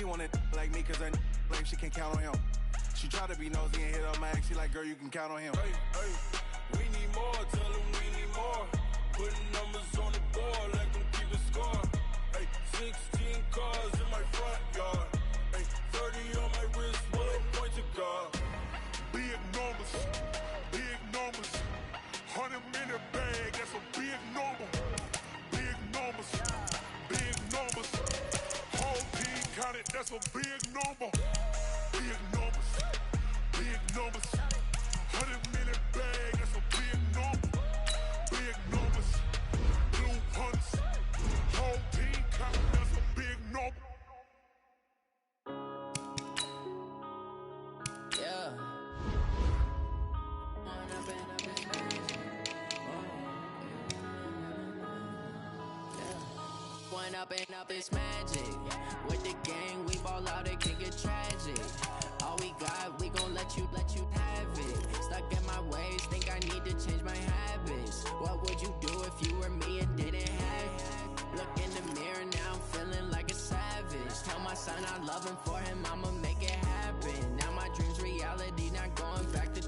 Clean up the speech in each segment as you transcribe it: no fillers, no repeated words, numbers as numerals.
She wanted like me cause her like she can count on him. She try to be nosy and hit up my ex. She like, girl, you can count on him. Hey, we need more, tell them we need more. Putting numbers on the board, let them keep it score. Hey, 16 cars in my front yard. Hey, 30 on my wrist, will point to God. Big numbers, big numbers. 100-minute bag, that's a big number. Big numbers, big numbers. Whole team counted, that's a big number. Big numbers, big numbers. 100-minute bag, that's a big number. Big numbers, blue hunts. Whole team counted, that's a big number. Yeah. One up and up, it's magic. With the gang, we ball out, it can get tragic. All we got, we gon' let you have it. Stuck in my ways, think I need to change my habits. What would you do if you were me and didn't have it? Look in the mirror, now I'm feeling like a savage. Tell my son I love him, for him I'ma make it happen. Now my dream's reality, not going back to.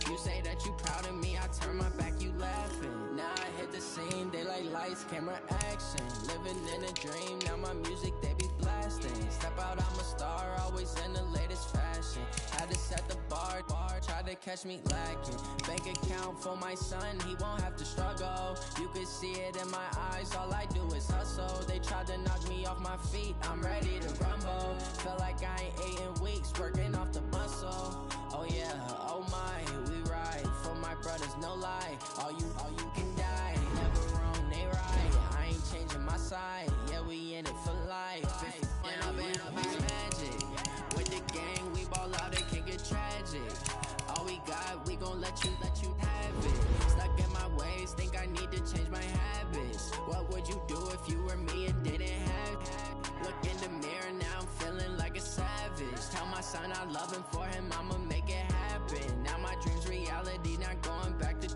You say that you proud of me, I turn my back, you laughing. Now I hit the scene, they like lights, camera, action. Living in a dream, now my music, they be blasting. Step out, I'm a star, always in the latest fashion. Had to set the bar, try to catch me lacking. Bank account for my son, he won't have to struggle. You can see it in my eyes, all I do is hustle. They tried to knock me off my feet, I'm ready to rumble. Feel like I ain't ate in weeks, working off the muscle. Oh yeah, oh my, we ride for my brothers, no lie. All you can die, never wrong, they right. I ain't changing my side, yeah, we in it for life. Up and up, it's magic. With the gang, we ball out, it can get tragic. All we got, we gon' let you have it. Stuck in my ways, think I need to change my habits. What would you do if you were me and didn't have it? Look in the mirror, now I'm feeling like a savage. Tell my son I love him, for him I'ma make it happen. Now my dream's reality, not going back to.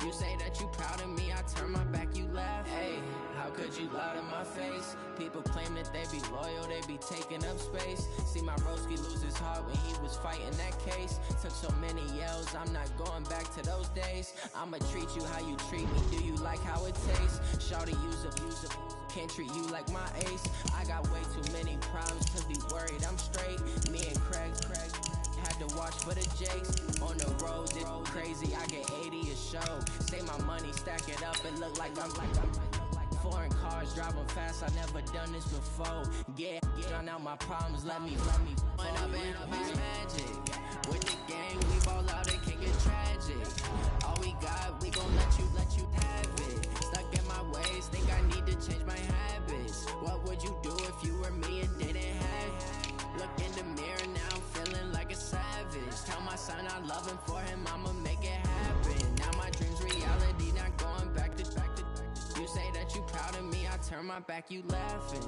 You say that you proud of me, I turn my back, you laugh. Hey, how could you lie to my face? People claim that they be loyal, they be taking up space. See my broski lose his heart when he was fighting that case. Took so many yells, I'm not going back to those days. I'ma treat you how you treat me, do you like how it tastes? Shawty use up, can't treat you like my ace. I got way too many problems to be worried, I'm straight. Me and Craig had to watch for the Jakes. On the road, it's crazy, I get 80 a show. Say my money, stack it up, and look like I'm foreign cars, driving fast, I never done this before. Yeah, drown out my problems, let me One up and up, it's magic. With the gang, we ball out, it can get tragic. All we got, we gon' let you have it. Stuck in my ways, think I need to change my habits. What would you do if you were me and didn't have it? Look in the mirror, now I'm feeling like a savage. Tell my son I love him, for him I'ma make it happen. Now my dream's reality, not going back to. You say that you proud of me, I turn my back, you laughing.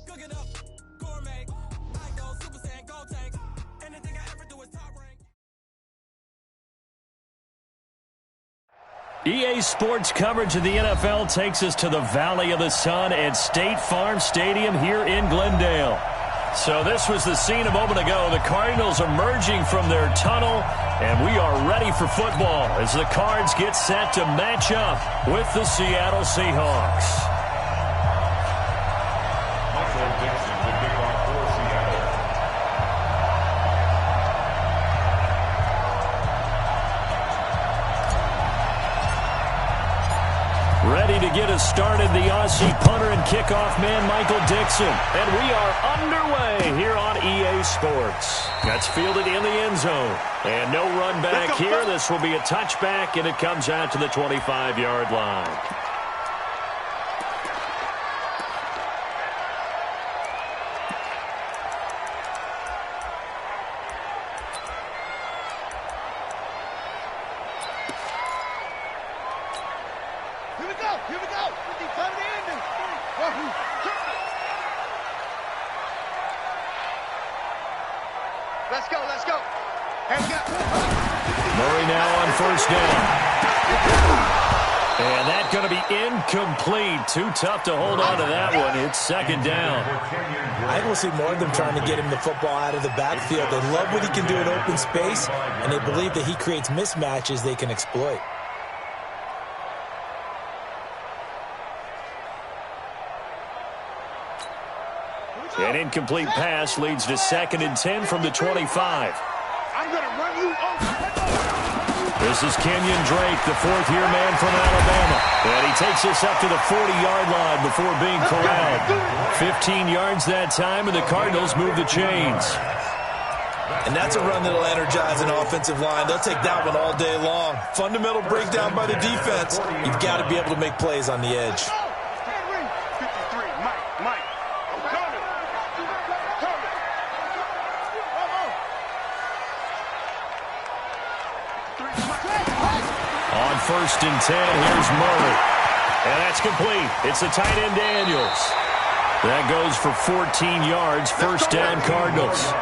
Cook it up, gourmet. I go Super Saiyan, go tank. Anything I ever do is top rank. EA Sports coverage of the NFL takes us to the Valley of the Sun at State Farm Stadium here in Glendale. So this was the scene a moment ago. The Cardinals emerging from their tunnel, and we are ready for football as the Cards get set to match up with the Seattle Seahawks. Ready to get us started, the Aussie punter and kickoff man, Michael Dixon. And we are underway here on EA Sports. That's fielded in the end zone. And no run back here. This will be a touchback, and it comes out to the 25-yard line. Here we go. Here we go. Time to end it. Let's go. Let's go. Here we go. Murray now on first down. And that's going to be incomplete. Too tough to hold on to that one. It's second down. I will see more of them trying to get him the football out of the backfield. They love what he can do in open space, and they believe that he creates mismatches they can exploit. An incomplete pass leads to 2nd and 10 from the 25. I'm going to run you over. This is Kenyon Drake, the fourth-year man from Alabama. And he takes us up to the 40-yard line before being corralled. 15 yards that time, and the Cardinals move the chains. And that's a run that'll energize an offensive line. They'll take that one all day long. Fundamental breakdown by the defense. You've got to be able to make plays on the edge. On 1st and 10, here's Murray. And that's complete. It's the tight end Daniels. That goes for 14 yards. First down, Cardinals.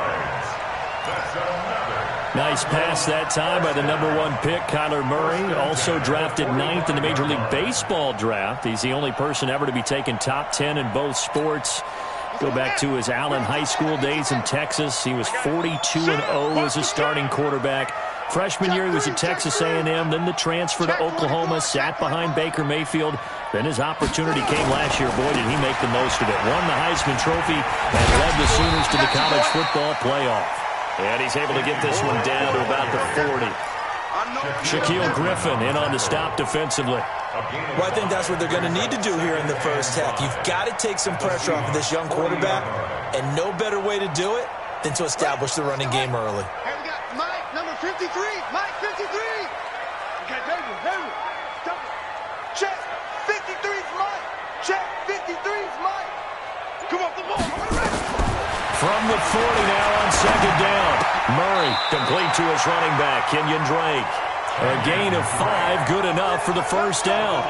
Nice pass that time by the #1 pick, Kyler Murray. Also drafted 9th in the Major League Baseball draft. He's the only person ever to be taken top 10 in both sports. Go back to his Allen High School days in Texas. He was 42-0 as a starting quarterback. Freshman year, he was at Texas A&M, then the transfer to Oklahoma, sat behind Baker Mayfield. Then his opportunity came last year. Boy, did he make the most of it. Won the Heisman Trophy and led the Sooners to the college football playoff. And he's able to get this one down to about the 40. Shaquille Griffin in on the stop defensively. Well, I think that's what they're going to need to do here in the first half. You've got to take some pressure off of this young quarterback, and no better way to do it than to establish the running game early. Here we got Mike, number 53. Mike, 53. Okay, David. Check. 53's Mike. Check. 53's Mike. Come on, come on. From the 40 now on second down. Murray complete to his running back, Kenyon Drake. A gain of 5, good enough for the first down.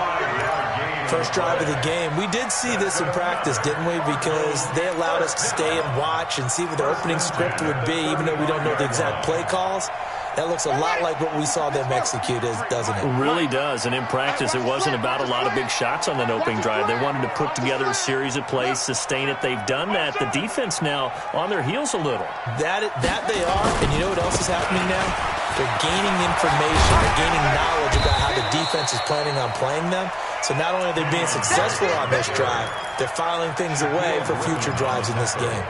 First drive of the game. We did see this in practice, didn't we? Because they allowed us to stay and watch and see what the opening script would be, even though we don't know the exact play calls. That looks a lot like what we saw them execute, doesn't it? It really does. And in practice, it wasn't about a lot of big shots on that opening drive. They wanted to put together a series of plays, sustain it. They've done that. The defense now on their heels a little. That they are. And you know what else is happening now? They're gaining information. They're gaining knowledge about how the defense is planning on playing them. So not only are they being successful on this drive, they're filing things away for future drives in this game.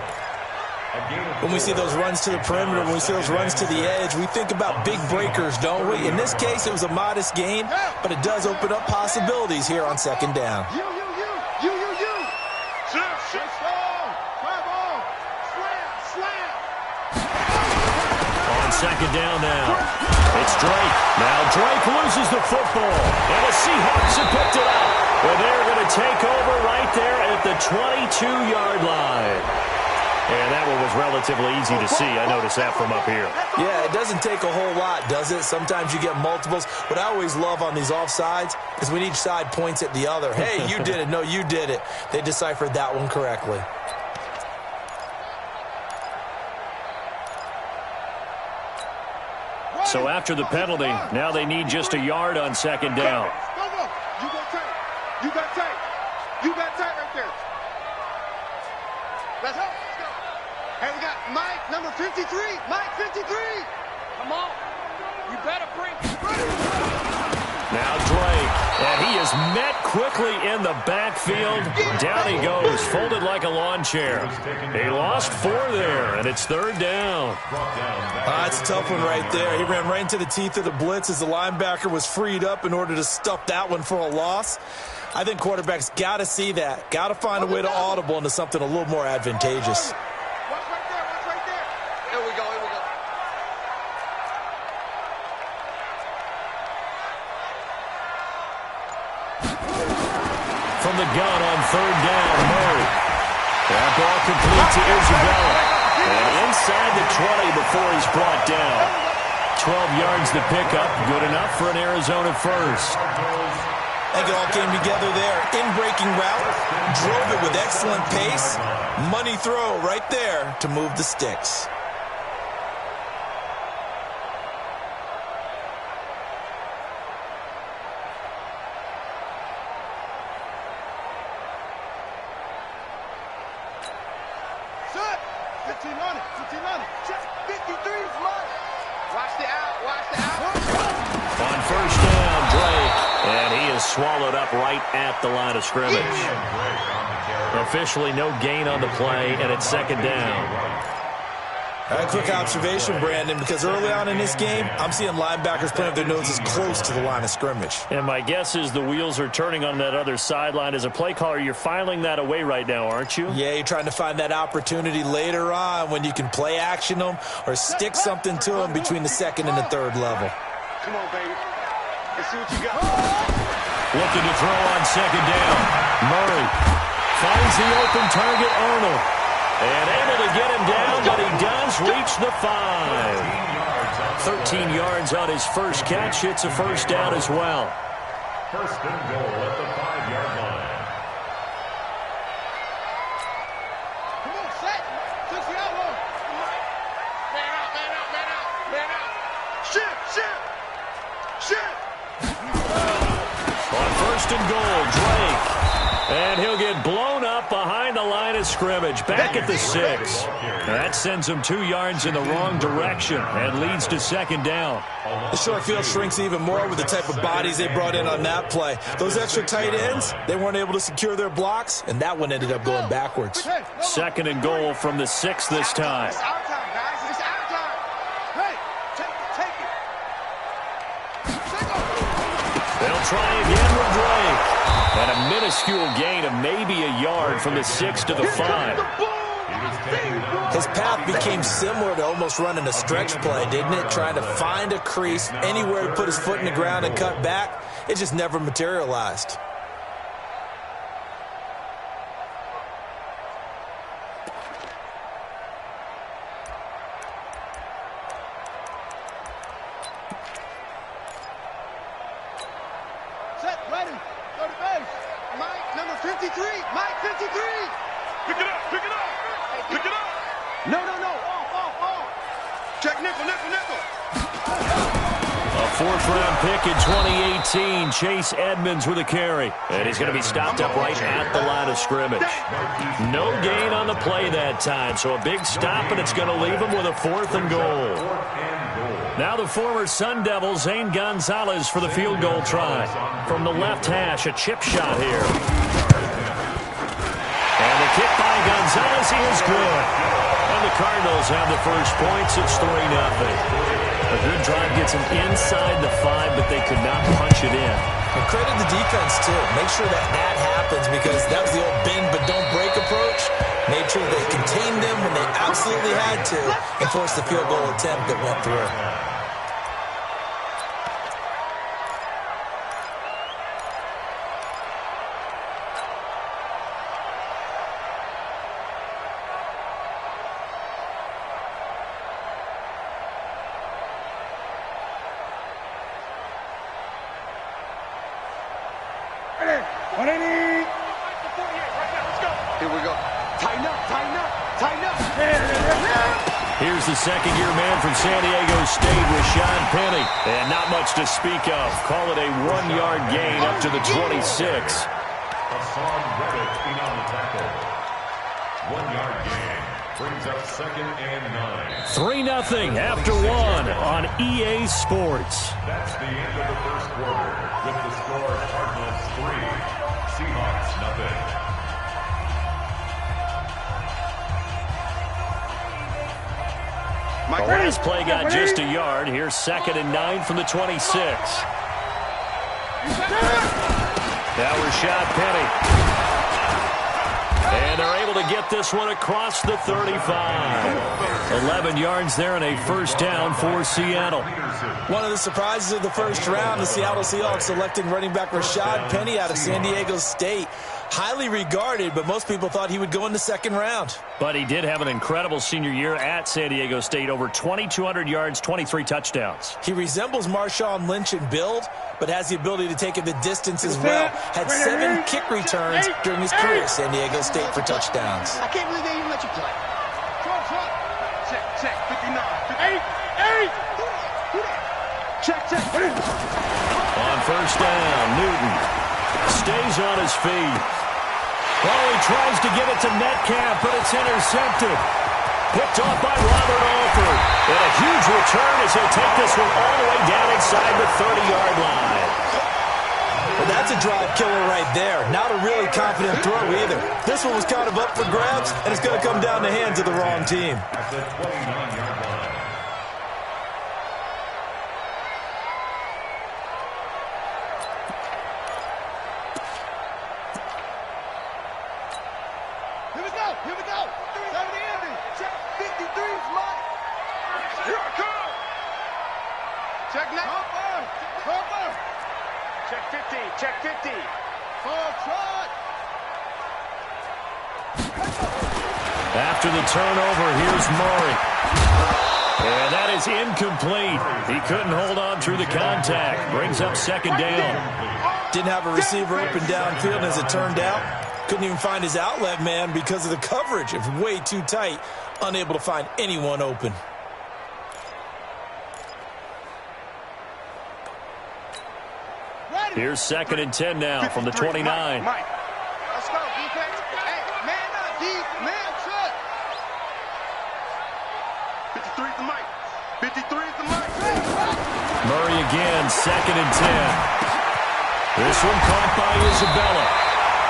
When we see those runs to the perimeter, when we see those runs to the edge, we think about big breakers, don't we? In this case, it was a modest gain, but it does open up possibilities here on second down. You. On second down now. It's Drake. Now Drake loses the football. And the Seahawks have picked it up. But they're going to take over right there at the 22-yard line. And that one was relatively easy to see. I noticed that from up here. Yeah, it doesn't take a whole lot, does it? Sometimes you get multiples. What I always love on these offsides is when each side points at the other. Hey, you did it. No, you did it. They deciphered that one correctly. So after the penalty, now they need just a yard on second down. You got tight right there. Let's go. Hey, we got Mike, number 53. Mike, 53. Come on. You better bring. Now Drake, and he is met quickly in the backfield. Down he goes, folded like a lawn chair. He lost 4 there, and it's third down. That's a tough one right there. He ran right into the teeth of the blitz as the linebacker was freed up in order to stuff that one for a loss. I think quarterbacks got to see that. Got to find a way to audible into something a little more advantageous. Watch right there. Here we go. From the gun on third down, Murray. That ball complete to Isabella. And inside the 20 before he's brought down. 12 yards to pick up. Good enough for an Arizona first. I think it all came together there. In-breaking route, drove it with excellent pace. Money throw right there to move the sticks. Set. 15 on it. 15 on it. Check. 53's mine. Watch the out. Watch the out. On first down, Drake. And he is swallowed up right at the line of scrimmage. Officially no gain on the play, and it's second down. A quick observation, Brandon, because early on in this game, I'm seeing linebackers playing with their noses close to the line of scrimmage. And my guess is the wheels are turning on that other sideline. As a play caller, you're filing that away right now, aren't you? Yeah, you're trying to find that opportunity later on when you can play action them or stick something to them between the second and the third level. Come on, baby. Let's see what you got. Looking to throw on second down. Murray finds the open target, Arnold. And able to get him down, but he does reach the 5. 13 yards on his first catch. It's a first down as well. First and goal at the 5-yard line. Come on, set. Touch the outlaw. Man out, man out, man out, man out. Shit. On first and goal, Drake. And he'll get blown up behind the line of scrimmage. Back at the 6. That sends him 2 yards in the wrong direction and leads to second down. The short field shrinks even more with the type of bodies they brought in on that play. Those extra tight ends, they weren't able to secure their blocks, and that one ended up going backwards. Second and goal from the 6 this time. It's our time, guys. It's our time. Hey, take it. They'll try again with Drake. And a minuscule gain of maybe a yard from the 6 to the 5. His path became similar to almost running a stretch play, didn't it? Trying to find a crease, anywhere to put his foot in the ground and cut back. It just never materialized. Set, ready. Go to base. Mike, number 53. Mike, 53. Pick it up. No. Off. Check nickel. A 4th-round pick in 2018. Chase Edmonds with a carry. And he's going to be stopped up right at the line of scrimmage. No gain on the play that time. So a big stop, and it's going to leave him with a 4th and goal. Now the former Sun Devil, Zane Gonzalez, for the field goal try. From the left hash, a chip shot here. And the kick by Gonzalez is good. And the Cardinals have the first points. It's 3-0. A good drive gets them inside the 5, but they could not punch it in. And credit the defense, too. Make sure that happens, because that was the old bend but don't break approach. Made sure they contained them when they absolutely had to and forced the field goal attempt that went through. Here we go. Tighten up. Here's the second-year man from San Diego State, Rashad Penny. And not much to speak of. Call it a 1-yard gain up to the 26. Hassan Reddick in on the tackle. 1-yard gain. Brings up second and 9. 3-0 after 1 on EA Sports. That's the end of the first quarter. With the score, Cardinals 3, Seahawks 0. This play got just a yard. Here's second and 9 from the 26. Now Rashad Penny. And they're able to get this one across the 35. 11 yards there and a first down for Seattle. One of the surprises of the first round, the Seattle Seahawks selecting running back Rashad Penny out of San Diego State. Highly regarded, but most people thought he would go in the second round. But he did have an incredible senior year at San Diego State. Over 2,200 yards, 23 touchdowns. He resembles Marshawn Lynch in build, but has the ability to take it the distance as well. Had 7 kick returns during his career at San Diego State for touchdowns. I can't believe they even let you play. Check, 59. 8. Check. On first down, Newton stays on his feet. Oh, he tries to give it to Metcalf, but it's intercepted. Picked off by Robert Alford. And a huge return as he'll take this one all the way down inside the 30-yard line. Well, that's a drive killer right there. Not a really confident throw either. This one was kind of up for grabs, and it's going to come down the hands of the wrong team. At the 29-yard line. Here we go. 70. Check 53's mine. Here I come. Check now. Come on. Check 50. Full trot. After the turnover, here's Murray. And that is incomplete. He couldn't hold on through the contact. Brings up second down. Didn't have a receiver open downfield, as it turned out. Couldn't even find his outlet man because of the coverage. It was way too tight. Unable to find anyone open. Here's 2nd and 10 now from the 29. Mike. Let's go, defense. Hey, man up, man shut. 53's the Mike. 53's the Mike. Murray again, 2nd and 10. This one caught by Isabella.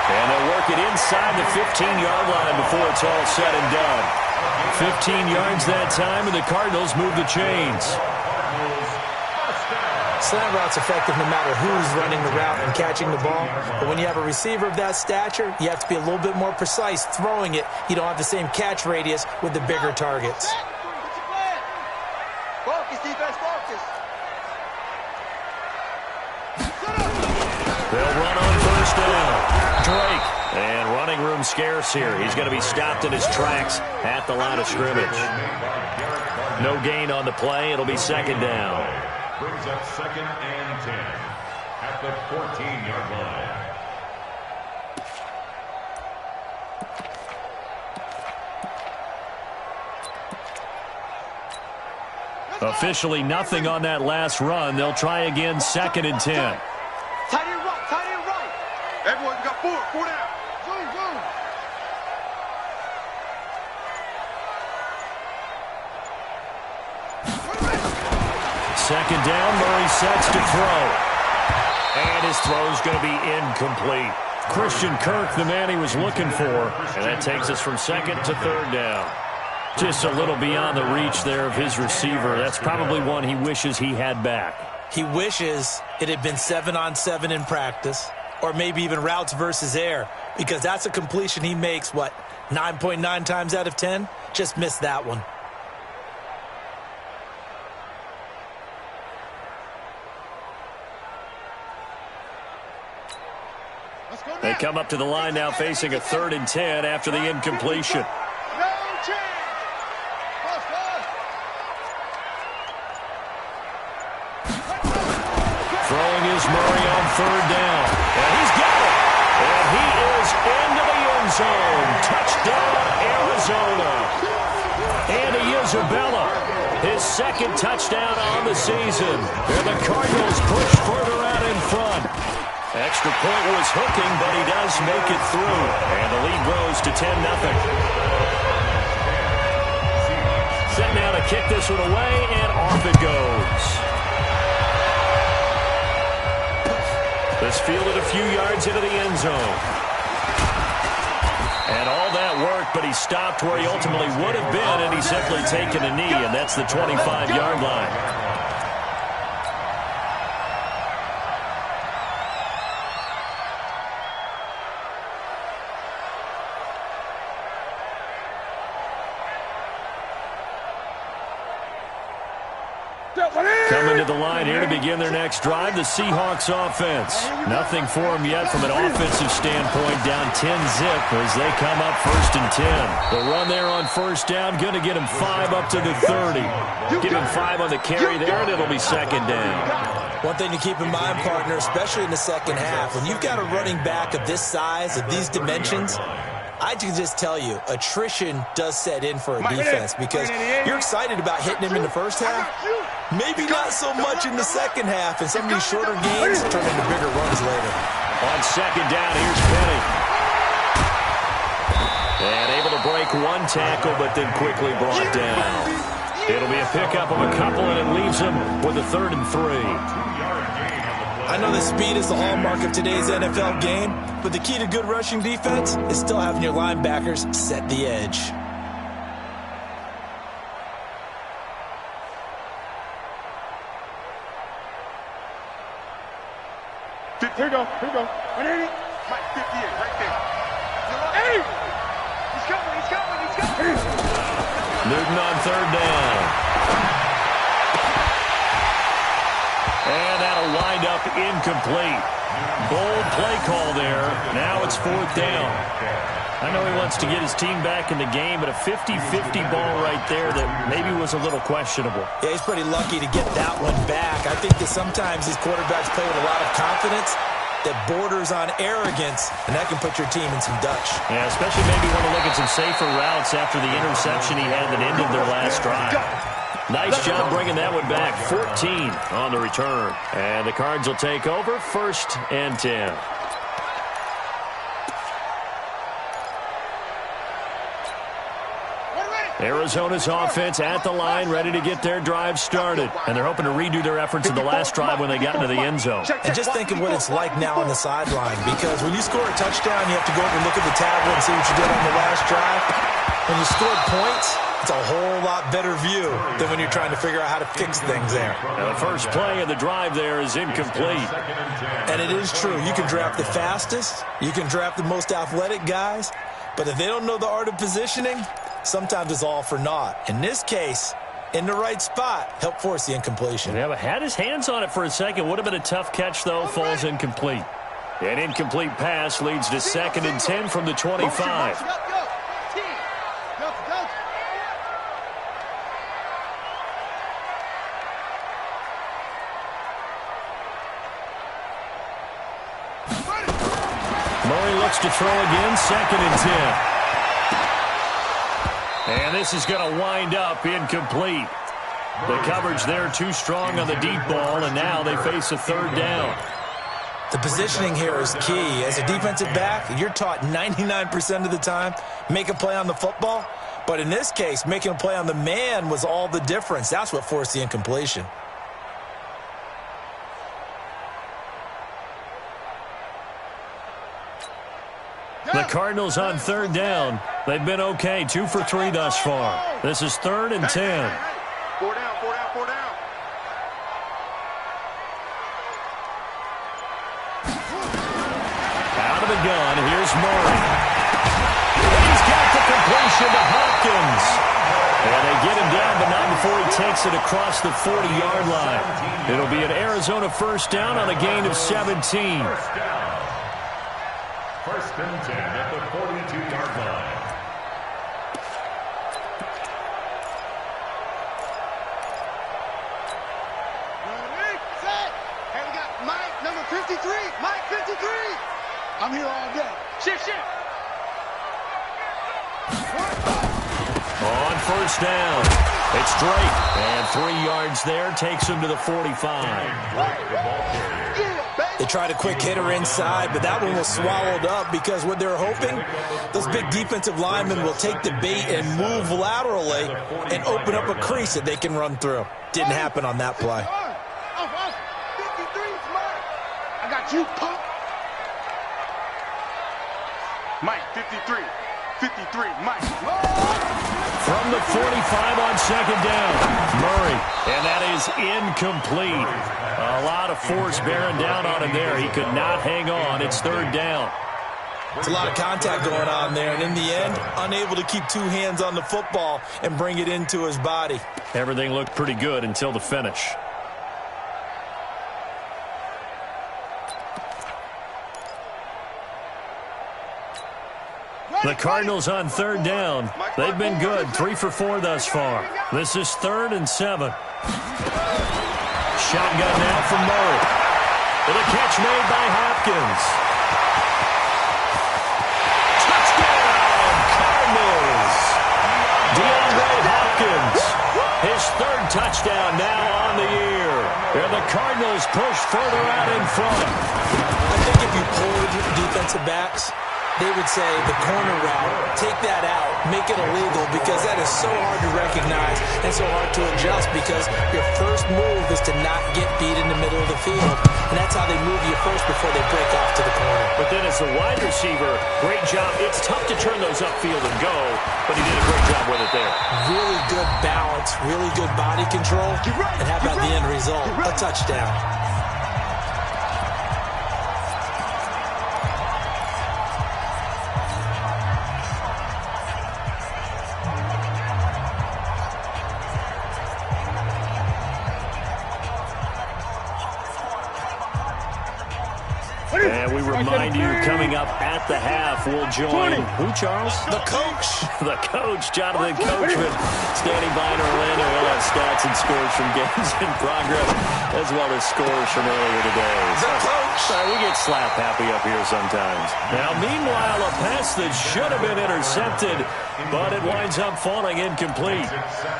And they'll work it inside the 15-yard line before it's all said and done. 15 yards that time, and the Cardinals move the chains. Slant route's effective no matter who's running the route and catching the ball. But when you have a receiver of that stature, you have to be a little bit more precise throwing it. You don't have the same catch radius with the bigger targets. Focus, defense, focus. They'll run on first down. Drake. And running room scarce here. He's going to be stopped in his tracks at the line of scrimmage. No gain on the play. It'll be second down. Brings up 2nd and 10 at the 14-yard line. Officially nothing on that last run. They'll try again, 2nd and 10. Tight end right. Everyone got 4 down. Zoom. Second down, Murray sets to throw. And his throw's going to be incomplete. Christian Kirk, the man he was looking for. And that takes us from 2nd to 3rd down. Just a little beyond the reach there of his receiver. That's probably one he wishes he had back. He wishes it had been 7-on-7 in practice, or maybe even routes versus air, because that's a completion he makes, 9.9 times out of 10? Just missed that one. They come up to the line now facing a 3rd and 10 after the incompletion. Throwing is Murray on 3rd down. And he's got it. And he is into the end zone. Touchdown, Arizona. Andy Isabella, his 2nd touchdown on the season. And the Cardinals push further out in front. Extra point was hooking, but he does make it through. And the lead grows to 10-0. Set now to kick this one away, and off it goes. This fielded a few yards into the end zone. And all that worked, but he stopped where he ultimately would have been, and he's simply taken a knee, and that's the 25-yard line. Coming to the line here to begin their next drive, the Seahawks offense. Nothing for them yet from an offensive standpoint, down 10-zip as they come up 1st and 10. The run there on 1st down, going to get him 5 up to the 30. Give him 5 on the carry there, and it'll be 2nd down. One thing to keep in mind, partner, especially in the second half, when you've got a running back of this size, of these dimensions, I can just tell you, attrition does set in for a defense because you're excited about hitting him in the first half. Maybe not so much in the second half, and some of these shorter games turn into bigger runs later. On 2nd down, here's Penny. And able to break 1 tackle, but then quickly brought down. It'll be a pickup of a couple, and it leaves him with a 3rd and 3. I know that speed is the hallmark of today's NFL game, but the key to good rushing defense is still having your linebackers set the edge. Here we go. 180. Mike, 58, right there. 80. He's coming. Newton on 3rd down. And that'll wind up incomplete. Bold play call there. Now it's 4th down. I know he wants to get his team back in the game, but a 50-50 ball right there that maybe was a little questionable. Yeah, he's pretty lucky to get that one back. I think that sometimes these quarterbacks play with a lot of confidence that borders on arrogance, and that can put your team in some Dutch. Yeah, especially maybe want to look at some safer routes after the interception he had that ended their last drive. Nice job bringing that one back. 14 on the return. And the Cards will take over 1st and 10. Arizona's offense at the line, ready to get their drive started. And they're hoping to redo their efforts in the last drive when they got into the end zone. And just think of what it's like now on the sideline, because when you score a touchdown, you have to go over and look at the tablet and see what you did on the last drive. When you scored points, it's a whole lot better view than when you're trying to figure out how to fix things there. Now the first play of the drive there is incomplete. And it is true. You can draft the fastest. You can draft the most athletic guys. But if they don't know the art of positioning, sometimes it's all for naught. In this case, in the right spot, help force the incompletion. Yeah, but had his hands on it for a second. Would have been a tough catch, though. Falls incomplete. An incomplete pass leads to 2nd and 10 from the 25. Murray looks to throw again. 2nd and 10. And this is going to wind up incomplete. The coverage there too strong on the deep ball, and now they face a 3rd down. The positioning here is key. As a defensive back, you're taught 99% of the time, make a play on the football. But in this case, making a play on the man was all the difference. That's what forced the incompletion. The Cardinals on 3rd down. They've been okay, 2 for 3 thus far. This is 3rd and 10. 4 down. Out of the gun, here's Murray. He's got the completion to Hopkins. And they get him down, but not before he takes it across the 40-yard line. It'll be an Arizona 1st down on a gain of 17. 1st and 10 at the 42-yard line. Hey, we got Mike, number 53. Mike, 53. I'm here all day. Shift. On 1st down, it's Drake. And 3 yards there takes him to the 45. They tried a quick hitter inside, but that one was swallowed up because what they were hoping, those big defensive linemen will take the bait and move laterally and open up a crease that they can run through. Didn't happen on that play. 53's Mike. I got you, punk. Mike, 53. 53, Mike. From the 45 on 2nd down, Murray. And that is incomplete. A lot of force bearing down on him there. He could not hang on. It's 3rd down. It's a lot of contact going on there, and in the end, unable to keep two hands on the football and bring it into his body. Everything looked pretty good until the finish. The Cardinals on third down. They've been good, 3 for 4 thus far. This is 3rd and 7. Shotgun now from Murray. With a catch made by Hopkins. Touchdown, Cardinals. DeAndre Hopkins. His 3rd touchdown now on the year. And the Cardinals push further out in front. I think if you pulled defensive backs, they would say the corner route, take that out, make it illegal, because that is so hard to recognize and so hard to adjust, because your first move is to not get beat in the middle of the field. And that's how they move you first before they break off to the corner. But then as a wide receiver, great job. It's tough to turn those upfield and go, but he did a great job with it there. Really good balance, really good body control. And how about the end result? A touchdown. And we remind you, coming up at the half, we'll join, who, Charles? The coach. The coach, Jonathan Coachman, standing by in Orlando. He'll have stats and scores from games in progress, as well as scores from earlier today. The coach. We get slap happy up here sometimes. Now, meanwhile, a pass that should have been intercepted, but it winds up falling incomplete.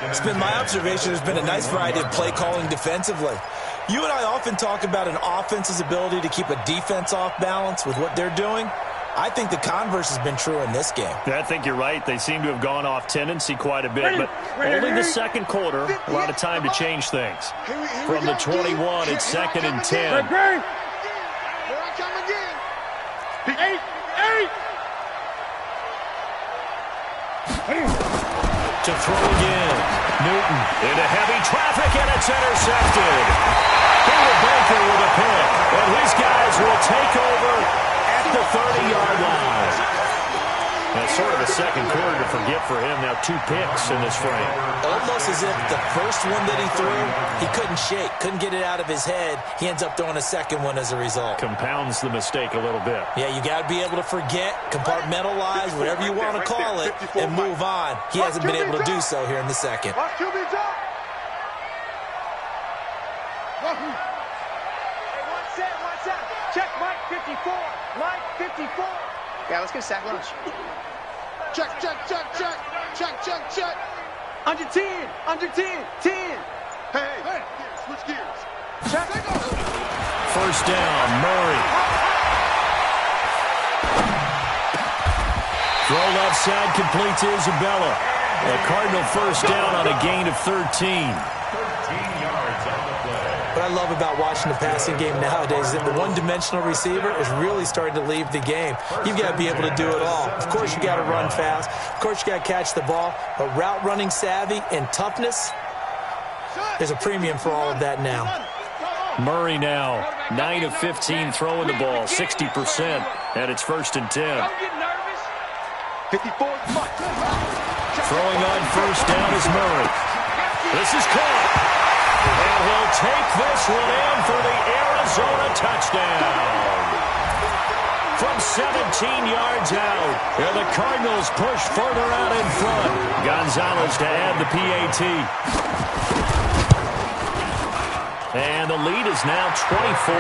It's been my observation. There's been a nice variety of play calling defensively. You and I often talk about an offense's ability to keep a defense off balance with what they're doing. I think the converse has been true in this game. I think you're right. They seem to have gone off tendency quite a bit, but only the second quarter, a lot of time to change things. From the 21, it's 2nd and 10. Here I come again. 8. To throw again. Newton into heavy traffic, and it's intercepted. David Baker with a pick, and his guys will take over at the 30-yard line. That's sort of a second quarter to forget for him. Now 2 picks in this frame. Almost as if the first one that he threw, he couldn't shake, couldn't get it out of his head. He ends up throwing a second one as a result. Compounds the mistake a little bit. Yeah, you got to be able to forget, compartmentalize, whatever you want to call it, and move on. He hasn't been able to do so here in the second. Watch QB's up. One set. Check Mike 54. Mike 54. Yeah, let's get a sack lunch. Check. Under 10. 10. Hey, switch gears. Check. First down, Murray. Throw left side, complete to Isabella. A Cardinal first down on a gain of 13. What I love about watching the passing game nowadays is that the one-dimensional receiver is really starting to leave the game. You've got to be able to do it all. Of course, you got to run fast. Of course, you got to catch the ball. But route running savvy and toughness, there's a premium for all of that now. Murray now, 9 of 15 throwing the ball, 60%, and it's 1st and 10. 54. Throwing on first down is Murray. This is caught. And he'll take this one in for the Arizona touchdown. From 17 yards out, and the Cardinals push further out in front. Gonzalez to add the PAT. And the lead is now 24.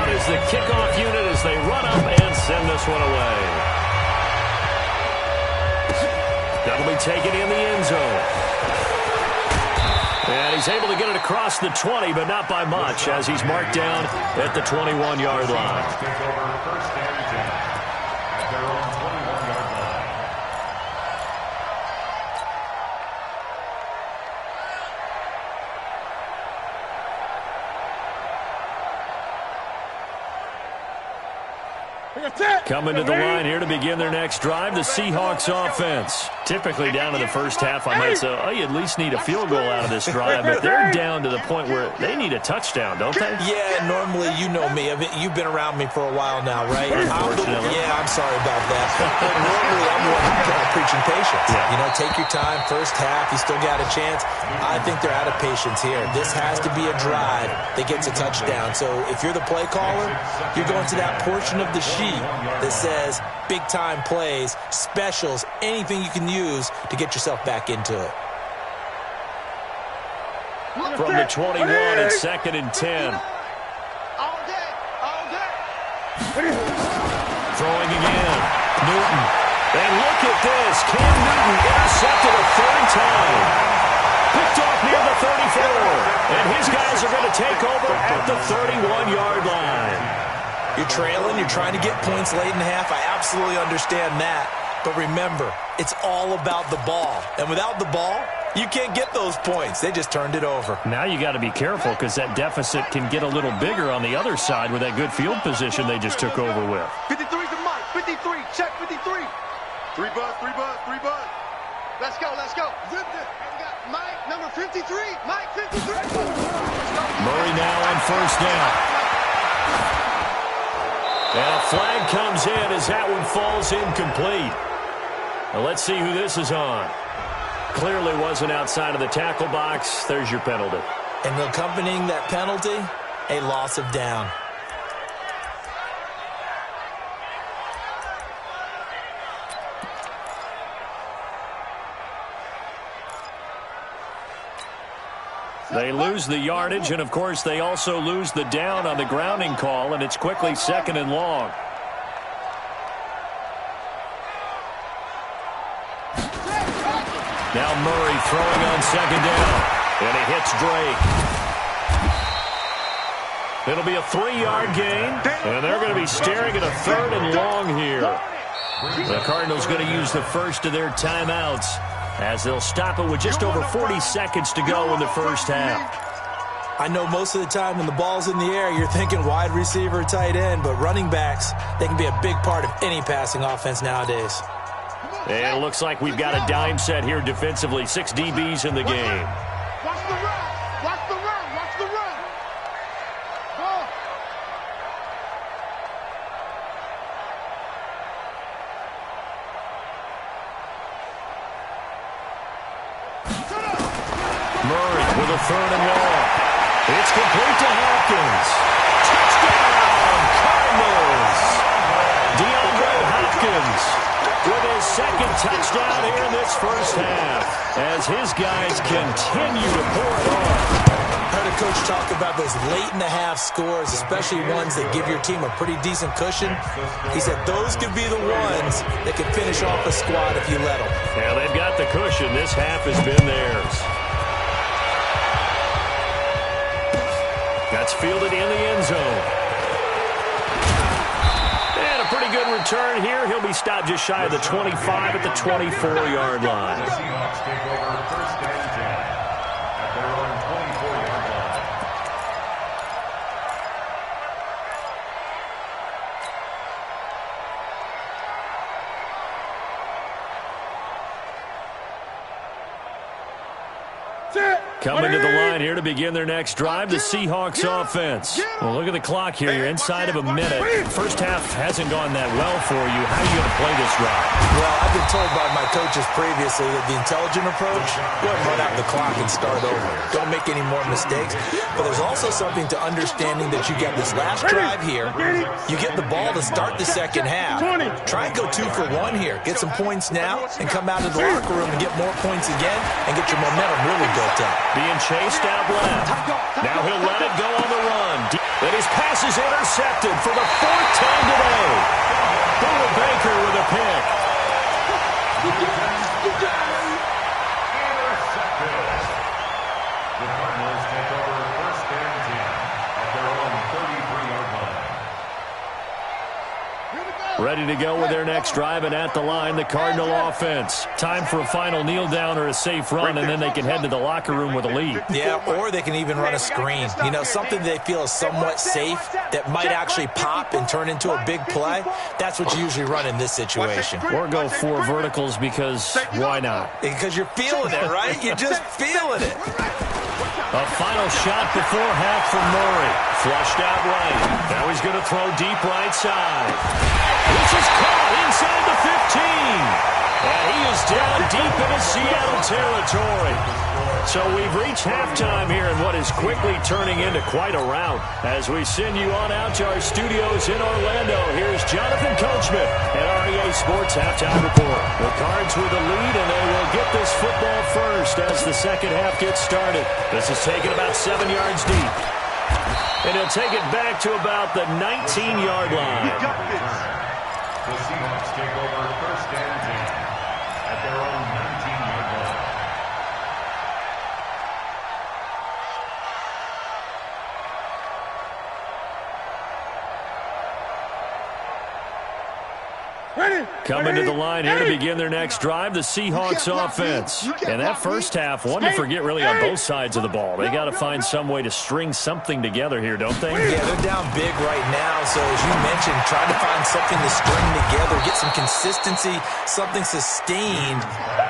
Out is the kickoff unit as they run up and send this one away. That'll be taken in the end zone. And he's able to get it across the 20, but not by much, as he's marked down at the 21-yard line. Coming to the line here to begin their next drive, the Seahawks offense. Typically down to the first half, I might say, oh, you at least need a field goal out of this drive, but they're down to the point where they need a touchdown, don't they? Yeah, normally, you know me. I mean, you've been around me for a while now, right? Unfortunately. I'm sorry about that. But normally, I'm one preaching patience. Yeah. You know, take your time. First half, you still got a chance. I think they're out of patience here. This has to be a drive that gets a touchdown. So if you're the play caller, you're going to that portion of the sheet that says big-time plays, specials, anything you can use to get yourself back into it. From the 21, it's 2nd and 10. All day, all day. Throwing again. Newton. And look at this. Cam Newton intercepted a third time. Picked off near the 34. And his guys are going to take over at the 31-yard line. You're trailing. You're trying to get points late in half. I absolutely understand that. But remember, it's all about the ball. And without the ball, you can't get those points. They just turned it over. Now you got to be careful because that deficit can get a little bigger on the other side with that good field position they just took over with. 53 to Mike. 53. Check 53. 3 buzz, 3 buzz, 3 buzz. Let's go, let's go. Zip it. We got Mike, number 53. Mike, 53. Murray now on first down. And a flag comes in as that one falls incomplete. Now let's see who this is on. Clearly wasn't outside of the tackle box. There's your penalty. And accompanying that penalty, a loss of down. They lose the yardage, and, of course, they also lose the down on the grounding call, and it's quickly 2nd and long. Now Murray throwing on 2nd down, and he hits Drake. It'll be a 3-yard gain, and they're going to be staring at a 3rd and long here. The Cardinals going to use the first of their timeouts, as they'll stop it with just over 40 seconds to go in the first half. I know most of the time when the ball's in the air, you're thinking wide receiver, tight end, but running backs, they can be a big part of any passing offense nowadays. And it looks like we've got a dime set here defensively. 6 DBs in the game. Watch the run. Watch the run. Watch the run. Ball. Murray with a 3rd and long. It's complete to Hopkins. Touchdown, Cardinals. DeAndre Hopkins with his 2nd touchdown here in this first half as his guys continue to pour it on. I heard a coach talk about those late-in-the-half scores, especially ones that give your team a pretty decent cushion. He said those could be the ones that could finish off a squad if you let them. Yeah, they've got the cushion. This half has been theirs. That's fielded in the end zone. And a pretty good return here. He'll be stopped just shy of the 25 at the 24-yard line. The Seahawks take over 1st and 10 at their own 24-yard line. Coming to the line here to begin their next drive, the Seahawks offense. Well, look at the clock here. You're inside of a minute. First half hasn't gone that well for you. How are you going to play this drive? Well, I've been told by my coaches previously that the intelligent approach, go ahead and run out the clock and start over. Don't make any more mistakes. But there's also something to understanding that you get this last drive here. You get the ball to start the second half. Try and go 2 for 1 here. Get some points now and come out of the locker room and get more points again and get your momentum really built up. Being chased out left. Now he'll let it go on the run. And his pass is intercepted for the 4th time today. Buda Baker with a pick. Intercepted. The Cardinals take over 1st and 10 at their own 33-yard line. ready to go with their next drive, and at the line, the Cardinal offense. Time for a final kneel down or a safe run, and then they can head to the locker room with a lead. Yeah, or they can even run a screen. You know, something they feel is somewhat safe that might actually pop and turn into a big play. That's what you usually run in this situation. Or go 4 verticals because why not? Because you're feeling it, right? You're just feeling it. A final shot before half from Murray. Flushed out right. Now he's going to throw deep right side. This is caught inside the 15. And he is down deep into Seattle territory. So we've reached halftime here in what is quickly turning into quite a rout. As we send you on out to our studios in Orlando, here's Jonathan Coachman at REA Sports Halftime Report. The Cards with the lead, and they will get this football first as the second half gets started. This is taken about 7 yards deep. And he'll take it back to about the 19-yard line. The Seahawks take over first and 10 at their own 19-yard line. Coming to the line here to begin their next drive, the Seahawks offense. And that first half, one to forget really on both sides of the ball. They got to find some way to string something together here, don't they? Yeah, they're down big right now. So as you mentioned, trying to find something to string together, get some consistency, something sustained,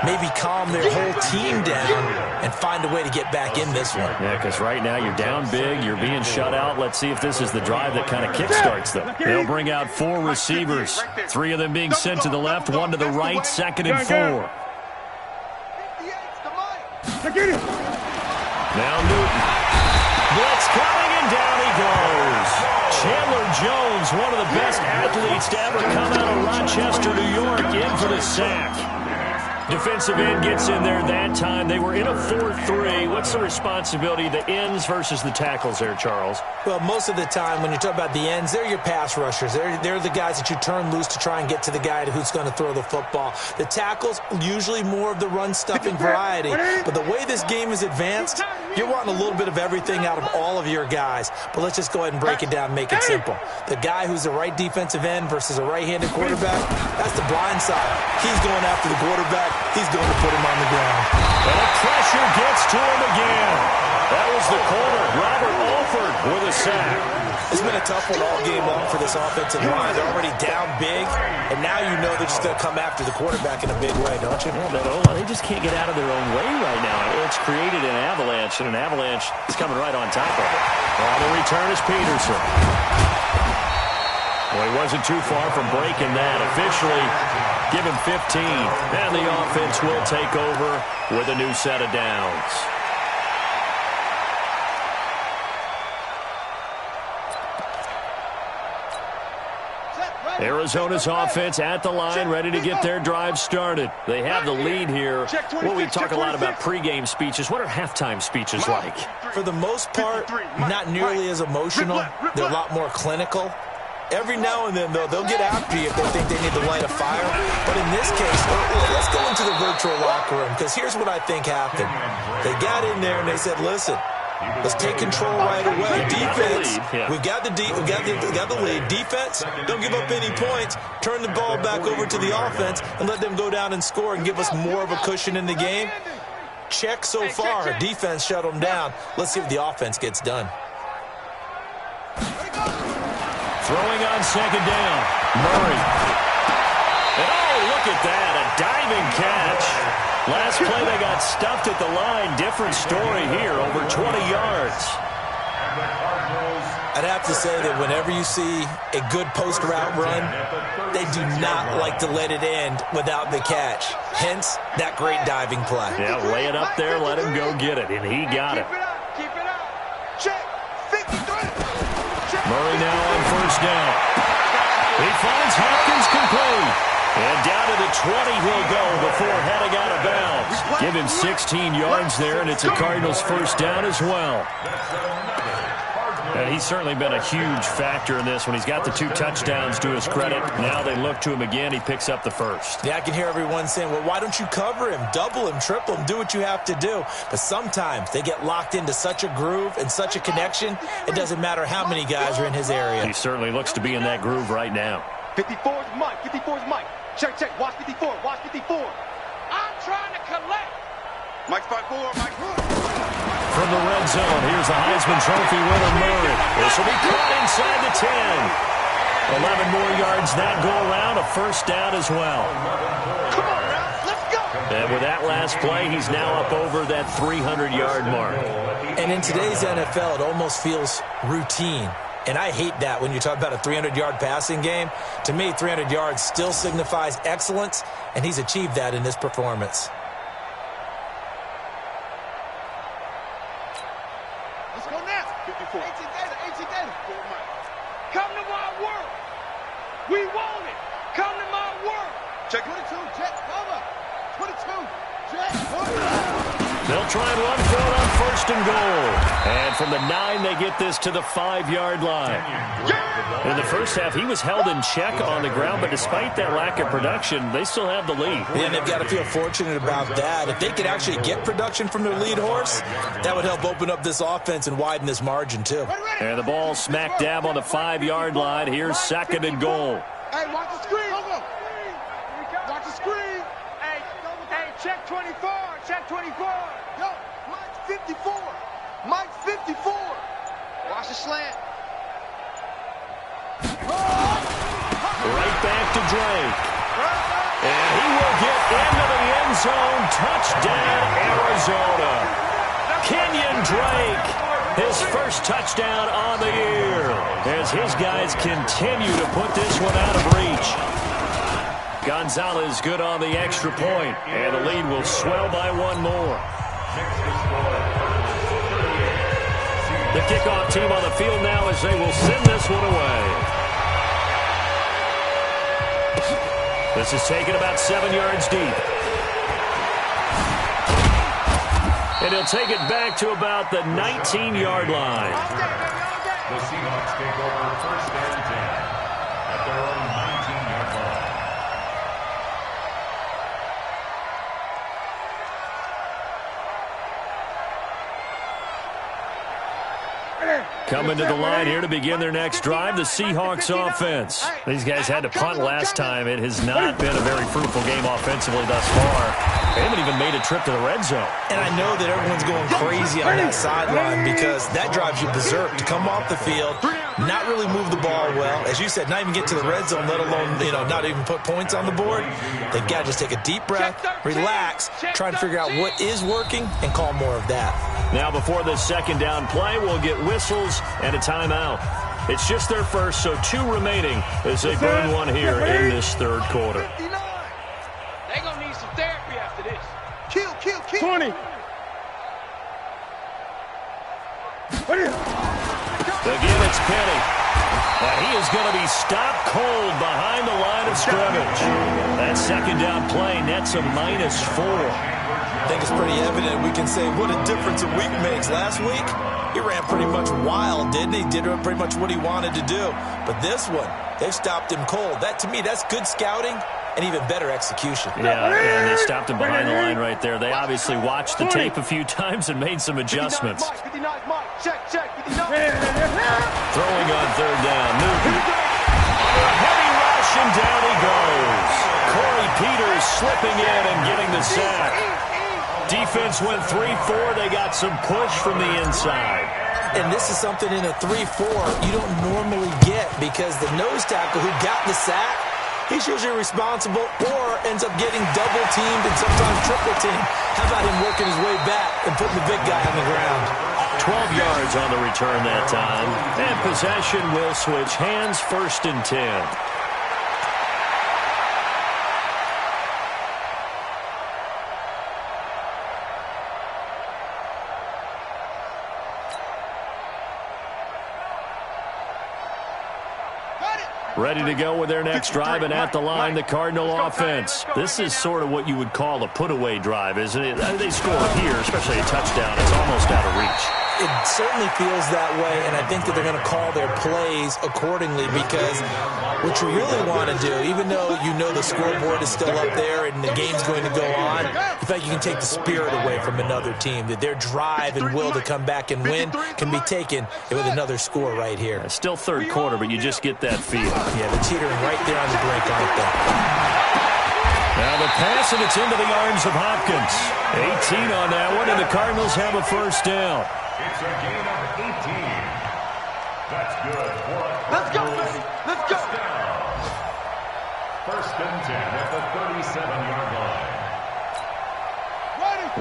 maybe calm their whole team down and find a way to get back in this one. Yeah, because right now you're down big, you're being shut out. Let's see if this is the drive that kind of kickstarts them. They'll bring out 4 receivers, 3 of them being sent to the left, 1 to the right, 2nd and 4. Now Newton. Blitz coming, and down he goes. Chandler Jones, one of the best athletes to ever come out of Rochester, New York, in for the sack. Defensive end gets in there that time. They were in a 4-3. What's the responsibility of the ends versus the tackles there, Charles? Well, most of the time when you talk about the ends, they're your pass rushers. They're the guys that you turn loose to try and get to the guy who's going to throw the football. The tackles, usually more of the run-stuffing variety. But the way this game is advanced, you're wanting a little bit of everything out of all of your guys. But let's just go ahead and break it down and make it simple. The guy who's the right defensive end versus a right-handed quarterback, that's the blind side. He's going after the quarterback. He's going to put him on the ground. And the pressure gets to him again. That was the corner, Robert Alford, with a sack. It's been a tough one all game long for this offensive line. They're already down big, and now you know they're just going to come after the quarterback in a big way, don't you? Yeah, that O-line, they just can't get out of their own way right now. It's created an avalanche, and an avalanche is coming right on top of it. On the return is Peterson. Well, he wasn't too far from breaking that. Officially, give him 15. And the offense will take over with a new set of downs. Arizona's offense at the line, ready to get their drive started. They have the lead here. Well, we talk a lot about pregame speeches. What are halftime speeches like? For the most part, not nearly as emotional. They're a lot more clinical. Every now and then, though, they'll get after you if they think they need to light a fire. But in this case, let's go into the virtual locker room, because here's what I think happened. They got in there and they said, listen, let's take control right away. Defense, we got the lead. Defense, don't give up any points. Turn the ball back over to the offense and let them go down and score and give us more of a cushion in the game. Check so far. Defense shut them down. Let's see if the offense gets done. Throwing on 2nd down, Murray. And oh, look at that, a diving catch. Last play they got stuffed at the line. Different story here, over 20 yards. I'd have to say that whenever you see a good post route run, they do not like to let it end without the catch. Hence, that great diving play. Yeah, lay it up there, let him go get it, and he got it. Keep it up. Check. 53. Murray now on 1st down. He finds Hopkins complete. And down to the 20 he'll go before heading out of bounds. Give him 16 yards there, and it's a Cardinals 1st down as well. And he's certainly been a huge factor in this when he's got the 2 touchdowns to his credit. Now they look to him again. He picks up the 1st. Yeah, I can hear everyone saying, well, why don't you cover him, double him, triple him, do what you have to do. But sometimes they get locked into such a groove and such a connection, it doesn't matter how many guys are in his area. He certainly looks to be in that groove right now. 54 is Mike. 54 is Mike. Check, check. Watch 54. Watch 54. I'm trying to collect. Mike's 5-4. Mike. From the red zone, here's the Heisman Trophy winner, Murray. This will be caught inside the 10. 11 more yards that go around, a first down as well. Come on, now. Let's go. And with that last play, he's now up over that 300-yard mark. And in today's NFL, it almost feels routine. And I hate that when you talk about a 300-yard passing game. To me, 300 yards still signifies excellence, and he's achieved that in this performance. Let's go now. 54. 18 data. Come to my work. We want it. Come to my work. Check 22. Check. Cover. 22. Check. They'll try and run for it on first and goal. And from the 9, they get this to the 5-yard line. In the first half, he was held in check on the ground, but despite that lack of production, they still have the lead. And they've got to feel fortunate about that. If they could actually get production from their lead horse, that would help open up this offense and widen this margin, too. And the ball smack dab on the 5-yard line. Here's second and goal. Hey, watch the screen. Watch the screen. Hey, check 24. Check 24. Yo, Mike's 54. Mike's 54. Watch the slant. Right back to Drake. And he will get into the end zone. Touchdown, Arizona. Kenyon Drake, his first touchdown on the year, as his guys continue to put this one out of reach. Gonzalez good on the extra point, and the lead will swell by one more. The kickoff team on the field now as they will send this one away. This is taken about 7 yards deep. And he'll take it back to about the 19-yard line. The Seahawks take over first and 10 at their own 19-yard line. Coming to the line here to begin their next drive, the Seahawks offense. These guys had to punt last time. It has not been a very fruitful game offensively thus far. They haven't even made a trip to the red zone. And I know that everyone's going crazy on that sideline because that drives you berserk to come off the field, not really move the ball well. As you said, not even get to the red zone, let alone, not even put points on the board. They've got to just take a deep breath, relax, try and figure out what is working, and call more of that. Now before this second down play, we'll get whistles and a timeout. It's just their first, so 2 remaining as they burn one here in this third quarter. They're going to need some therapy after this. Kill. 20. Again, it's Penny. And he is going to be stopped cold behind the line of scrimmage. That second down play nets a -4. I think it's pretty evident. We can say what a difference a week makes. Last week, he ran pretty much wild, didn't he? Did pretty much what he wanted to do. But this one, they've stopped him cold. That, to me, that's good scouting and even better execution. Yeah, and they stopped him behind the line right there. They obviously watched the tape a few times and made some adjustments. 59 Mike. Check. 59. Throwing on third down. Newton. Heavy rush, and down he goes. Corey Peters slipping in and getting the sack. Defense went 3-4. They got some push from the inside. And this is something in a 3-4 you don't normally get because the nose tackle who got the sack, he's usually responsible or ends up getting double-teamed and sometimes triple-teamed. How about him working his way back and putting the big guy on the ground? 12 yards on the return that time. And possession will switch hands, first and 10. Ready to go with their next drive, and at the line, the Cardinal offense. This is sort of what you would call a put-away drive, isn't it? They score here, especially a touchdown. It's almost out of reach. It certainly feels that way, and I think that they're going to call their plays accordingly, because what you really want to do, even though you know the scoreboard is still up there and the game's going to go on, in fact, you can take the spirit away from another team, that their drive and will to come back and win can be taken with another score right here. Still third quarter, but you just get that feel. Yeah, they're teetering right there on the brink, aren't they? Now the pass, and it's into the arms of Hopkins. 18 on that one, and the Cardinals have a first down. It's a gain of 18. That's good for a Let's go, baby. Let's go. First and 10 at the 37-yard line.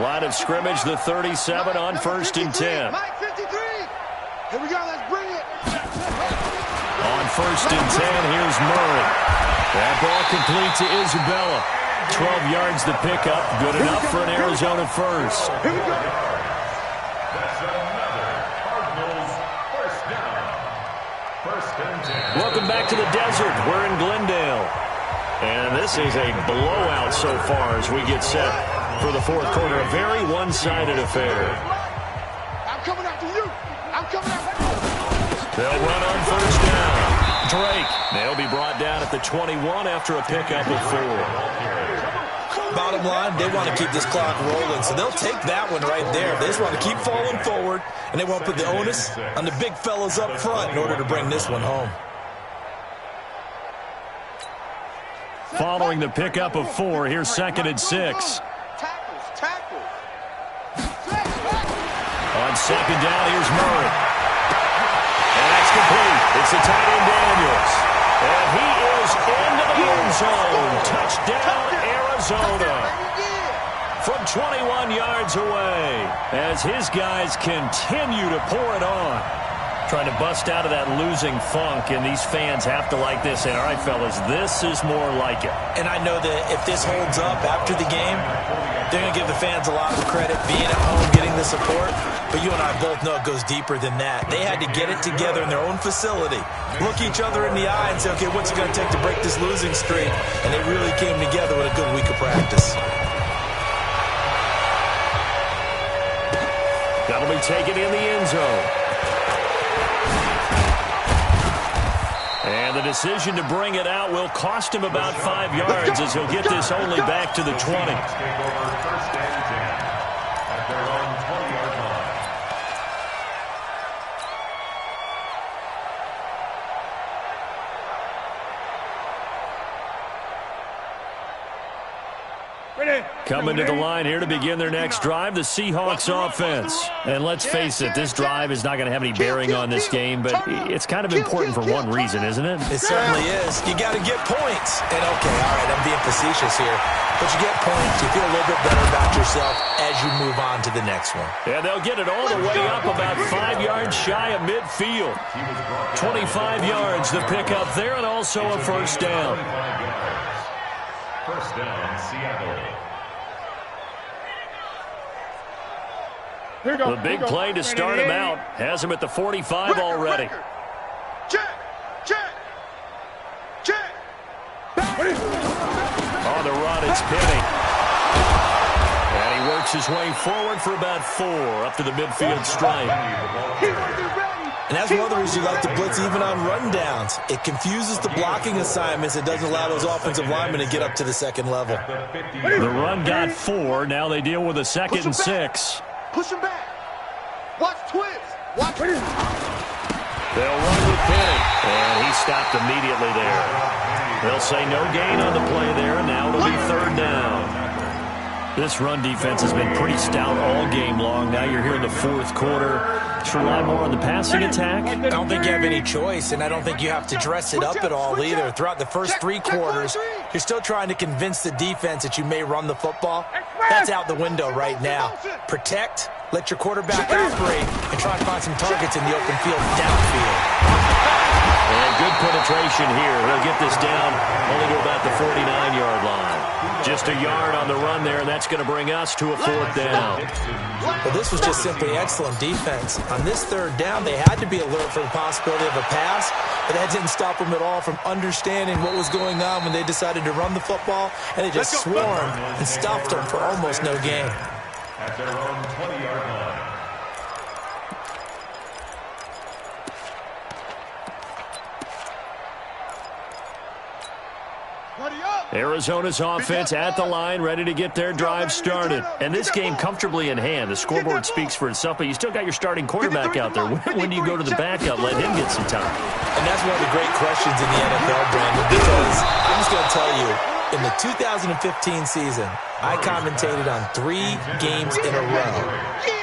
Line of scrimmage, the 37 on first and 10. Mike 53. Here we go. Let's bring it. On first and 10, here's Murray. That ball complete to Isabella. 12 yards the pickup. Good enough for an Arizona first. Here we go. That's another Cardinals first down. First and 10. Welcome back to the desert. We're in Glendale. And this is a blowout so far as we get set for the fourth quarter. A very one-sided affair. I'm coming after you. I'm coming after you. They'll run on first down. Drake. They'll be brought down at the 21 after a pickup of 4. Bottom line, they want to keep this clock rolling, so they'll take that one right there. They just want to keep falling forward, and they won't put the onus on the big fellas up front in order to bring this one home. Following the pickup of 4, here's second and 6. Tackles. On second down, here's Murray. And that's complete. It's the tight end Daniels. And he is into the end zone. Touchdown, Arizona. From 21 yards away as his guys continue to pour it on. Trying to bust out of that losing funk, and these fans have to like this. And all right, fellas, this is more like it. And I know that if this holds up after the game, they're going to give the fans a lot of credit being at home, getting the support. But you and I both know it goes deeper than that. They had to get it together in their own facility, look each other in the eye and say, okay, what's it going to take to break this losing streak? And they really came together with a good week of practice. That'll be taken in the end zone. And the decision to bring it out will cost him about 5 yards as he'll get this only back to the 20. Take over first and 10 at their own 20-yard line. Coming to the line here to begin their next drive, the Seahawks offense. And let's face it, this drive is not going to have any bearing on this game, but it's kind of important for one reason, isn't it? It certainly is. You got to get points. And okay, all right, I'm being facetious here. But you get points, you feel a little bit better about yourself as you move on to the next one. And they'll get it all the way up about 5 yards shy of midfield. 25 yards the pickup there, and also a first down. First down, Seattle. The big play to start him out has him at the 45 already. Check. On the run, it's Penny. And he works his way forward for about 4 up to the midfield stripe. And that's one of the reasons you like to blitz even on rundowns. It confuses the blocking assignments. It doesn't allow those offensive linemen to get up to the second level. The run got 4. Now they deal with a second and 6. Push him back. Watch twist. Watch it. They'll run with Penny. And he stopped immediately there. They'll say no gain on the play there, and now it'll be third down. This run defense has been pretty stout all game long. Now you're here in the fourth quarter. To rely more on the passing attack? I don't think you have any choice, and I don't think you have to dress it up at all either. Throughout the first 3 quarters, you're still trying to convince the defense that you may run the football. That's out the window right now. Protect, let your quarterback operate, and try and find some targets in the open field downfield. And good penetration here. He'll get this down only to about the 49-yard line. Just a yard on the run there, and that's going to bring us to a fourth down. Well, this was just simply excellent defense. On this third down, they had to be alert for the possibility of a pass, but that didn't stop them at all from understanding what was going on when they decided to run the football, and they just swarmed and stopped them for almost no gain. At their own 20-yard line. Arizona's offense at the line, ready to get their drive started. And this game comfortably in hand. The scoreboard speaks for itself, but you still got your starting quarterback out there. When do you go to the backup, let him get some time? And that's one of the great questions in the NFL, Brandon, because I'm just going to tell you, in the 2015 season, I commentated on 3 games in a row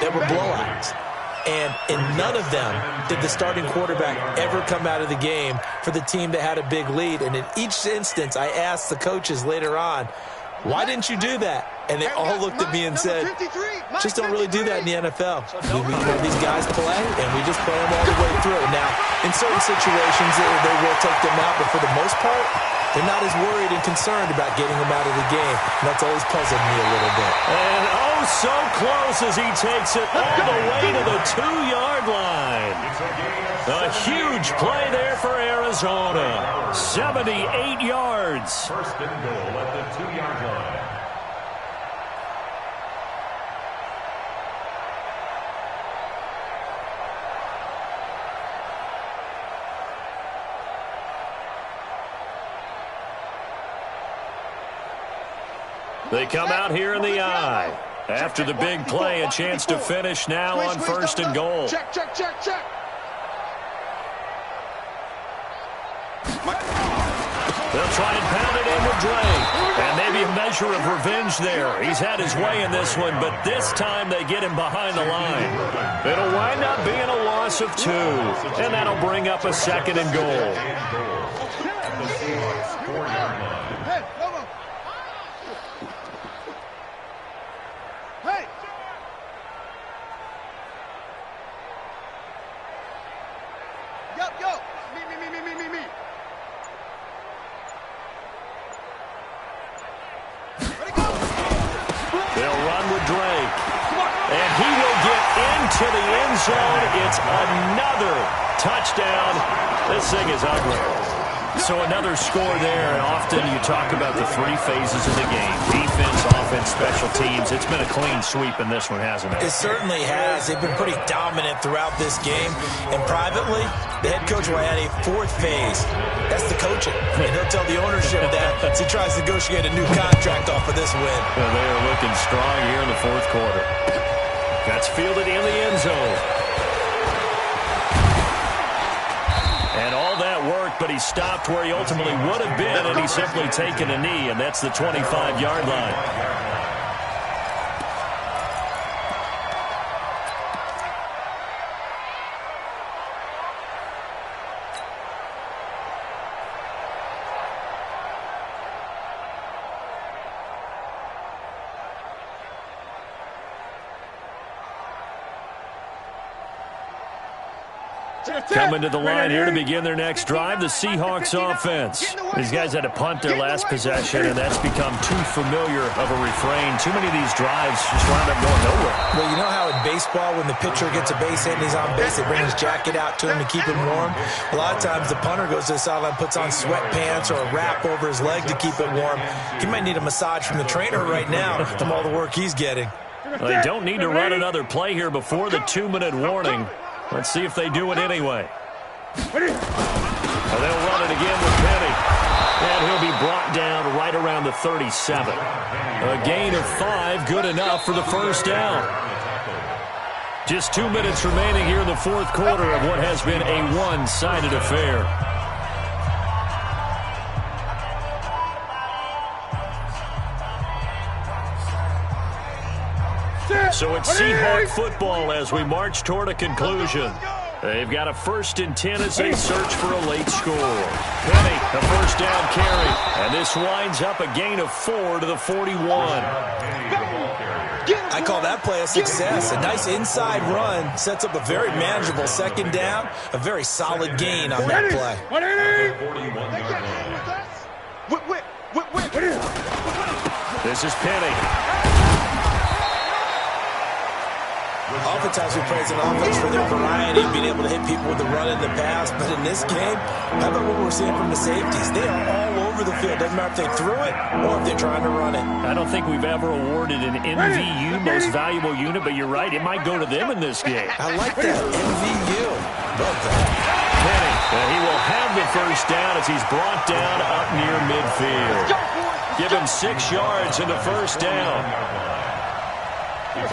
that were blowouts. And in none of them did the starting quarterback ever come out of the game for the team that had a big lead. And in each instance, I asked the coaches later on, why didn't you do that? And they all looked at me and said, just don't really do that in the NFL. We let these guys play, and we just play them all the way through. Now, in certain situations, they will take them out, but for the most part, they're not as worried and concerned about getting them out of the game. And that's always puzzled me a little bit. And oh, so close as he takes it all the way to the 2-yard line. A huge play there for Arizona. 78 yards. First and goal at the 2-yard line. They come out here in the eye. After the big play, a chance to finish now on first and goal. Check, check, check, check. They'll try and pound it in with Drake. And maybe a measure of revenge there. He's had his way in this one, but this time they get him behind the line. It'll wind up being a loss of 2. And that'll bring up a second and goal. The Seahawks 4-yard line. Hey, come on. Hey. Yo. Me. Ready, go. They'll run with Drake. And he will get into the end zone. It's another touchdown. This thing is ugly. So another score there, and often you talk about the 3 phases of the game. Defense, offense, special teams. It's been a clean sweep in this one, hasn't it? It certainly has. They've been pretty dominant throughout this game. And privately, the head coach will add a 4th phase. That's the coaching. And he'll tell the ownership that as he tries to negotiate a new contract off of this win. Well, they are looking strong here in the 4th quarter. That's fielded in the end zone. And all that worked, but he stopped where he ultimately would have been, and he's simply taken a knee, and that's the 25-yard line. Coming to the line here to begin their next drive, the Seahawks offense. These guys had to punt their last possession, and that's become too familiar of a refrain. Too many of these drives just wound up going nowhere. Well, you know how in baseball, when the pitcher gets a base hit and he's on base, they bring his jacket out to him to keep him warm? A lot of times the punter goes to the sideline, puts on sweatpants or a wrap over his leg to keep it warm. He might need a massage from the trainer right now from all the work he's getting. Well, they don't need to run another play here before the 2-minute warning. Let's see if they do it anyway. They'll run it again with Penny. And he'll be brought down right around the 37. A gain of 5, good enough for the first down. Just 2 minutes remaining here in the 4th quarter of what has been a one-sided affair. So it's Seahawk football as we march toward a conclusion. They've got a 1st and 10 as they search for a late score. Penny, a first down carry. And this winds up a gain of 4 to the 41. I call that play a success. A nice inside run sets up a very manageable 2nd down. A very solid gain on that play. This is Penny. Oftentimes we praise an offense for their variety, being able to hit people with the run in the pass. But in this game, how about what we're seeing from the safeties? They are all over the field. Doesn't matter if they threw it or if they're trying to run it. I don't think we've ever awarded an MVU, most valuable unit, but you're right. It might go to them in this game. I like that. MVU. Love that. Penny, he will have the first down as he's brought down up near midfield. Give him 6 yards and a first down.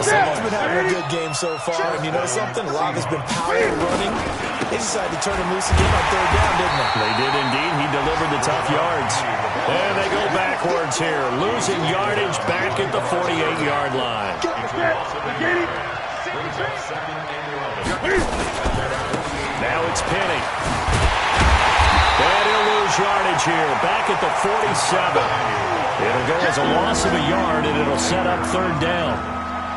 Someone's been having a good game so far, and you know something? Love has been power running. They decided to turn him loose again on 3rd down, didn't they? They did indeed. He delivered the tough yards. And they go backwards here, losing yardage back at the 48-yard line. Now it's Penny. And he'll lose yardage here, back at the 47. It'll go as a loss of a yard, and it'll set up 3rd down.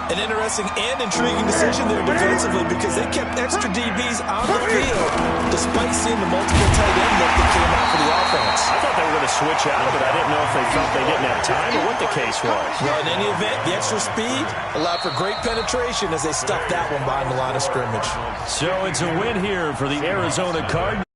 An interesting and intriguing decision there defensively because they kept extra DBs on the field despite seeing the multiple tight end look that came out for the offense. I thought they were going to switch out of it. I didn't know if they felt they didn't have time or what the case was. Well, in any event, the extra speed allowed for great penetration as they stuffed that one behind the line of scrimmage. So it's a win here for the Arizona Cardinals.